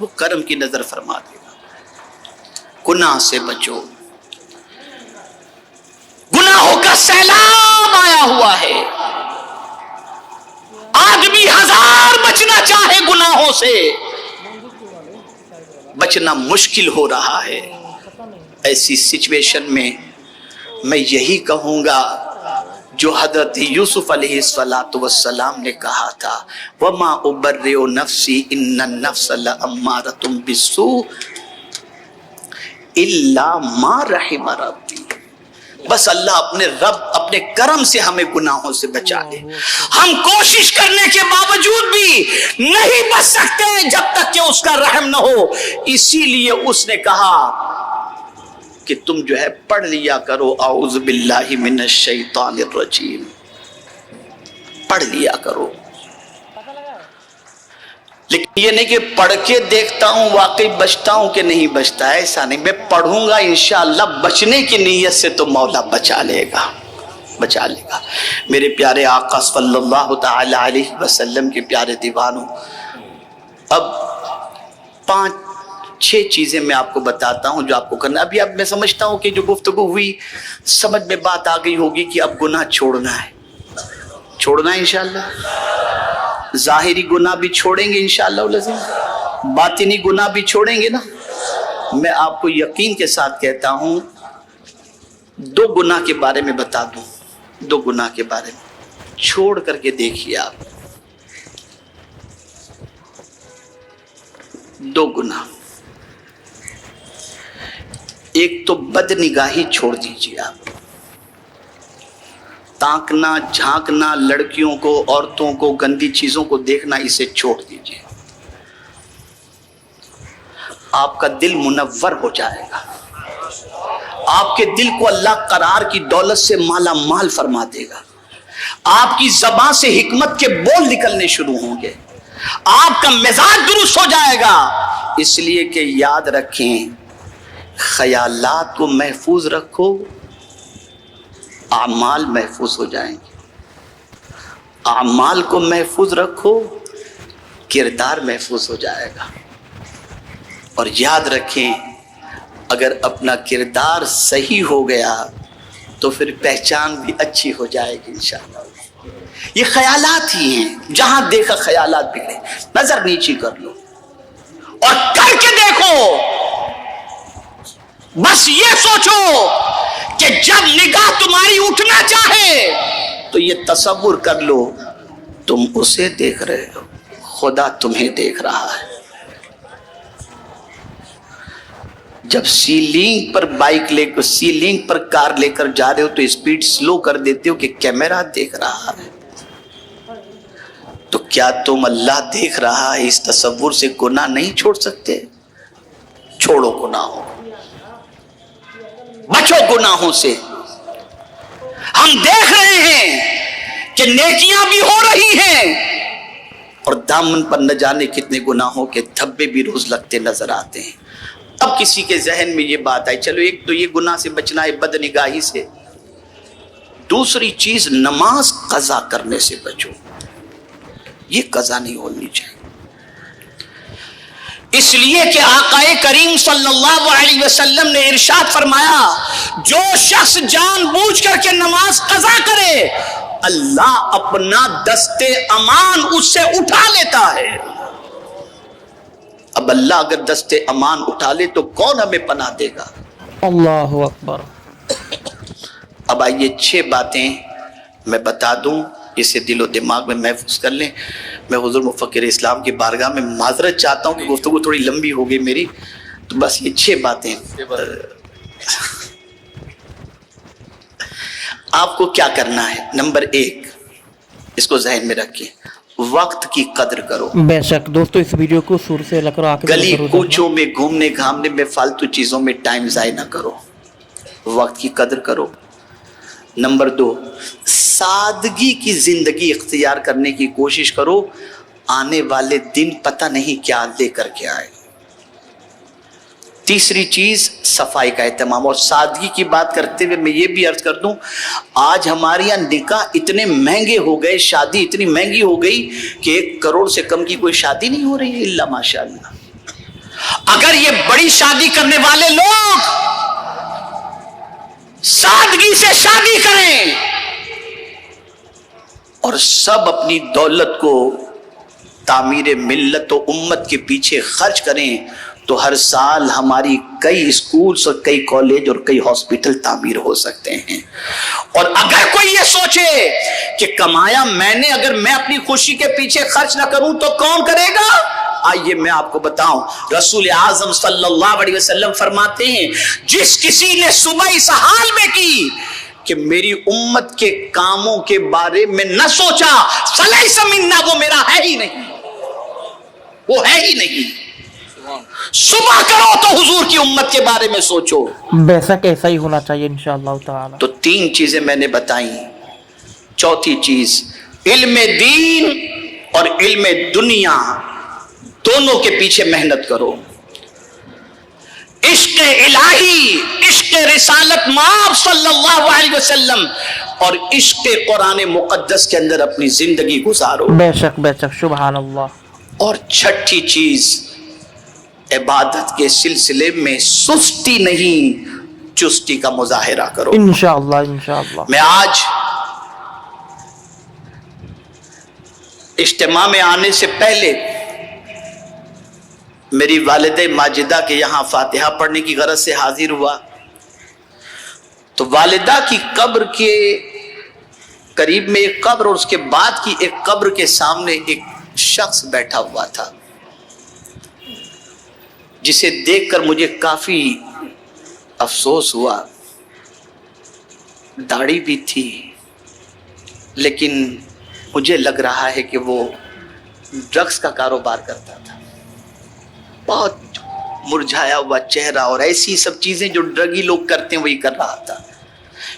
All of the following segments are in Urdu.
وہ کرم کی نظر فرما دے گا. گناہ سے بچو. گناہوں کا سیلاب آیا ہوا ہے. آدمی ہزار بچنا چاہے گناہوں سے، بچنا مشکل ہو رہا ہے. ایسی سچویشن میں میں یہی کہوں گا جو حضرت یوسف علیہ السلام نے کہا تھا، وَمَا أُبَرِّئُ نَفْسِي إِنَّ النَّفْسَ لَأَمَّارَةٌ بِالسُّوءِ إِلَّا مَا رَحِمَ رَبِّي. بس اللہ اپنے رب اپنے کرم سے ہمیں گناہوں سے بچا لے. ہم کوشش کرنے کے باوجود بھی نہیں بچ سکتے جب تک کہ اس کا رحم نہ ہو. اسی لیے اس نے کہا کہ تم جو ہے پڑھ لیا کرو اعوذ باللہ من الشیطان الرجیم، پڑھ لیا کرو. لیکن یہ نہیں کہ پڑھ کے دیکھتا ہوں واقعی بچتا ہوں کہ نہیں بچتا، ایسا نہیں. میں پڑھوں گا انشاءاللہ بچنے کی نیت سے تو مولا بچا لے گا، بچا لے گا. میرے پیارے آقا صلی اللہ تعالی علیہ وسلم کے پیارے دیوانوں، اب 5-6 چیزیں میں آپ کو بتاتا ہوں جو آپ کو کرنا. ابھی اب میں سمجھتا ہوں کہ جو گفتگو ہوئی سمجھ میں بات آ گئی ہوگی کہ اب گناہ چھوڑنا ہے، چھوڑنا ہے انشاءاللہ. ظاہری گناہ بھی چھوڑیں گے انشاءاللہ العظیم، باطنی گناہ بھی چھوڑیں گے نا. میں آپ کو یقین کے ساتھ کہتا ہوں 2 گناہ کے بارے میں بتا دوں، 2 گناہ کے بارے میں چھوڑ کر کے دیکھیے آپ. 2 گناہ. ایک تو بد نگاہی چھوڑ دیجیے آپ. تاکنا جھانکنا، لڑکیوں کو عورتوں کو گندی چیزوں کو دیکھنا، اسے چھوڑ دیجیے. آپ کا دل منور ہو جائے گا. آپ کے دل کو اللہ قرار کی دولت سے مالا مال فرما دے گا. آپ کی زبان سے حکمت کے بول نکلنے شروع ہوں گے. آپ کا مزاج درست ہو جائے گا. اس لیے کہ یاد رکھیں، خیالات کو محفوظ رکھو، اعمال محفوظ ہو جائیں گے. اعمال کو محفوظ رکھو، کردار محفوظ ہو جائے گا. اور یاد رکھیں اگر اپنا کردار صحیح ہو گیا تو پھر پہچان بھی اچھی ہو جائے گی انشاءاللہ. یہ خیالات ہی ہیں، جہاں دیکھا خیالات بگڑے. نظر نیچی کر لو اور کر کے دیکھو. بس یہ سوچو کہ جب نگاہ تمہاری اٹھنا چاہے تو یہ تصور کر لو تم اسے دیکھ رہے ہو، خدا تمہیں دیکھ رہا ہے. جب سیلنگ پر بائک لے کر سیلنگ پر کار لے کر جا رہے ہو تو اسپیڈ سلو کر دیتے ہو کہ کیمرہ دیکھ رہا ہے. تو کیا تم اللہ دیکھ رہا ہے اس تصور سے گناہ نہیں چھوڑ سکتے؟ چھوڑو گناہوں، بچو گناہوں سے. ہم دیکھ رہے ہیں کہ نیکیاں بھی ہو رہی ہیں اور دامن پر نہ جانے کتنے گناہوں کے دھبے بھی روز لگتے نظر آتے ہیں. اب کسی کے ذہن میں یہ بات آئی، چلو ایک تو یہ گناہ سے بچنا ہے بد نگاہی سے، دوسری چیز نماز قضا کرنے سے بچو. یہ قضا نہیں ہونی چاہیے. اس لیے کہ آقا کریم صلی اللہ علیہ وسلم نے ارشاد فرمایا، جو شخص جان بوجھ کر کے نماز قضا کرے اللہ اپنا دستے امان اس سے اٹھا لیتا ہے. اب اللہ اگر دستے امان اٹھا لے تو کون ہمیں پناہ دے گا؟ اللہ اکبر. اب آئیے 6 باتیں میں بتا دوں، اسے دل و دماغ میں محفوظ کر لیں. میں حضور مفکر اسلام کی بارگاہ میں معذرت چاہتا ہوں کہ گفتگو تھوڑی لمبی ہو گئی میری، تو بس یہ 6 باتیں. آپ کو کیا کرنا ہے؟ نمبر 1، اس کو ذہن میں رکھیں، وقت کی قدر کرو. بے شک دوستو اس ویڈیو کو سور سے لگ کر گلی کوچوں میں گھومنے گھامنے میں فالتو چیزوں میں ٹائم ضائع نہ کرو، وقت کی قدر کرو. نمبر 2، سادگی کی زندگی اختیار کرنے کی کوشش کرو. آنے والے دن پتہ نہیں کیا لے کر کے آئے. تیسری چیز صفائی کا اہتمام. اور سادگی کی بات کرتے ہوئے میں یہ بھی عرض کر دوں، آج ہمارے یہاں نکاح اتنے مہنگے ہو گئے، شادی اتنی مہنگی ہو گئی کہ 1 کروڑ سے کم کی کوئی شادی نہیں ہو رہی ہے الا ماشاء اللہ. اگر یہ بڑی شادی کرنے والے لوگ سادگی سے شادی کریں اور سب اپنی دولت کو تعمیر ملت و امت کے پیچھے خرچ کریں تو ہر سال ہماری کئی اسکولز اور کئی کالج اور کئی ہاسپٹل تعمیر ہو سکتے ہیں. اور اگر کوئی یہ سوچے کہ کمایا میں نے, اگر میں اپنی خوشی کے پیچھے خرچ نہ کروں تو کون کرے گا؟ آئیے میں آپ کو بتاؤں. رسول اعظم صلی اللہ علیہ وسلم فرماتے ہیں جس کسی نے صبح اس حال میں کی کہ میری امت کے کاموں کے بارے میں نہ سوچا, فلیس منا, وہ میرا ہے ہی نہیں, وہ ہے ہی نہیں. صبح کرو تو حضور کی امت کے بارے میں سوچو. بے شک ایسا ہی ہونا چاہیے انشاءاللہ تعالی. تو 3 چیزیں میں نے بتائیں. چوتھی چیز, علم دین اور علم دنیا دونوں کے پیچھے محنت کرو. عشق الہی, عشق رسالت مآب صلی اللہ علیہ وسلم اور عشق قرآن مقدس کے اندر اپنی زندگی گزارو. بے شک بے شک, سبحان اللہ. اور چھٹی چیز, عبادت کے سلسلے میں سستی نہیں چستی کا مظاہرہ کرو. انشاءاللہ انشاءاللہ. میں آج اجتماع میں آنے سے پہلے میری والدہ ماجدہ کے یہاں فاتحہ پڑھنے کی غرض سے حاضر ہوا تو والدہ کی قبر کے قریب میں ایک قبر اور اس کے بعد کی ایک قبر کے سامنے ایک شخص بیٹھا ہوا تھا جسے دیکھ کر مجھے کافی افسوس ہوا. داڑھی بھی تھی لیکن مجھے لگ رہا ہے کہ وہ ڈرگس کا کاروبار کرتا تھا. بہت مرجھایا ہوا چہرہ اور ایسی سب چیزیں جو ڈرگی لوگ کرتے ہیں وہی کر رہا تھا.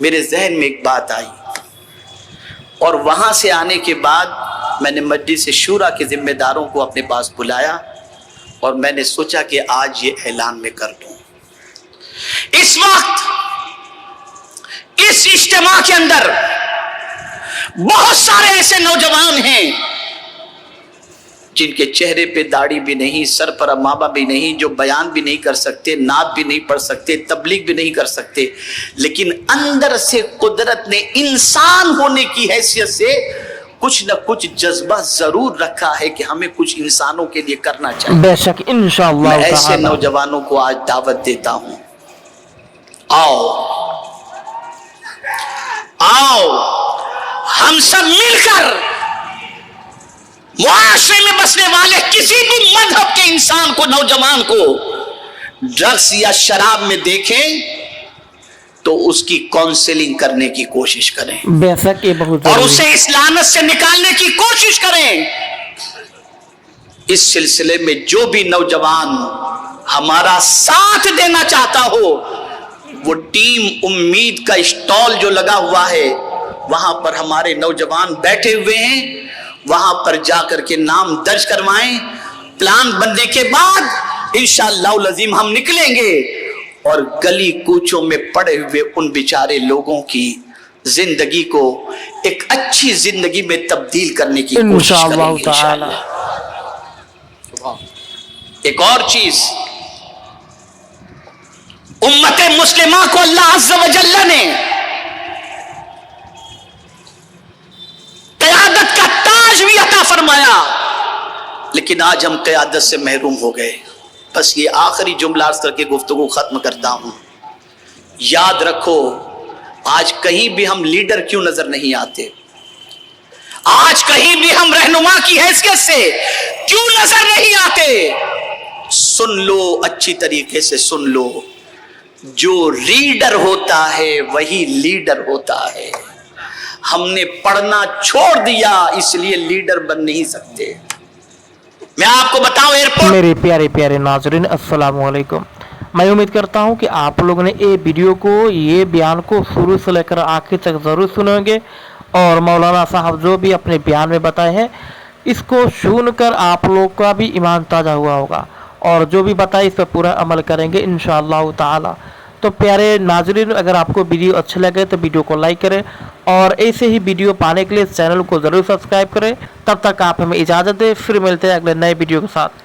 میرے ذہن میں ایک بات آئی اور وہاں سے آنے کے بعد میں نے مجلس شورا کے ذمہ داروں کو اپنے پاس بلایا اور میں نے سوچا کہ آج یہ اعلان میں کر دوں. اس وقت اس اجتماع کے اندر بہت سارے ایسے نوجوان ہیں جن کے چہرے پہ داڑھی بھی نہیں, سر پر امامہ بھی نہیں, جو بیان بھی نہیں کر سکتے, نعت بھی نہیں پڑھ سکتے, تبلیغ بھی نہیں کر سکتے, لیکن اندر سے قدرت نے انسان ہونے کی حیثیت سے کچھ نہ کچھ جذبہ ضرور رکھا ہے کہ ہمیں کچھ انسانوں کے لیے کرنا چاہیے. بے شک انشاءاللہ. میں ایسے نوجوانوں کو آج دعوت دیتا ہوں, آؤ ہم سب مل کر معاشرے میں بسنے والے کسی بھی مذہب کے انسان کو, نوجوان کو ڈرگس یا شراب میں دیکھیں تو اس کی کاؤنسلنگ کرنے کی کوشش کریں. بے شک یہ بہت اور اسے اس لعنت سے نکالنے کی کوشش کریں. اس سلسلے میں جو بھی نوجوان ہمارا ساتھ دینا چاہتا ہو وہ ٹیم امید کا اسٹال جو لگا ہوا ہے وہاں پر ہمارے نوجوان بیٹھے ہوئے ہیں, وہاں پر جا کر کے نام درج کروائیں. پلان بننے کے بعد انشاءاللہ العظیم ہم نکلیں گے اور گلی کوچوں میں پڑے ہوئے ان بیچارے لوگوں کی زندگی کو ایک اچھی زندگی میں تبدیل کرنے کی کوشش کریں گے انشاءاللہ. ایک اور چیز, امت مسلمہ کو اللہ عز و جل نے قیادت کا تاج بھی عطا فرمایا لیکن آج ہم قیادت سے محروم ہو گئے. بس یہ آخری جملہ عرض کر کے گفتگو ختم کرتا ہوں. یاد رکھو آج کہیں بھی ہم لیڈر کیوں نظر نہیں آتے, آج کہیں بھی ہم رہنما کی حیثیت سے کیوں نظر نہیں آتے. سن لو, اچھی طریقے سے سن لو, جو ریڈر ہوتا ہے وہی لیڈر ہوتا ہے. ہم نے پڑھنا چھوڑ دیا اس لیے لیڈر بن نہیں سکتے. میں آپ کو بتاؤں ایئرپورٹ, میرے پیارے پیارے ناظرین السلام علیکم. میں امید کرتا ہوں کہ آپ لوگوں نے یہ ویڈیو کو, یہ بیان کو شروع سے لے کر آخر تک ضرور سنیں گے اور مولانا صاحب جو بھی اپنے بیان میں بتائے ہیں اس کو سن کر آپ لوگ کا بھی ایمان تازہ ہوا ہوگا اور جو بھی بتائے اس پر پورا عمل کریں گے انشاءاللہ تعالی. تو پیارے ناظرین اگر آپ کو ویڈیو اچھے لگے تو ویڈیو کو لائک کریں اور ایسے ہی ویڈیو پانے کے لیے چینل کو ضرور سبسکرائب کریں. تب تک آپ ہمیں اجازت دیں, پھر ملتے ہیں اگلے نئے ویڈیو کے ساتھ.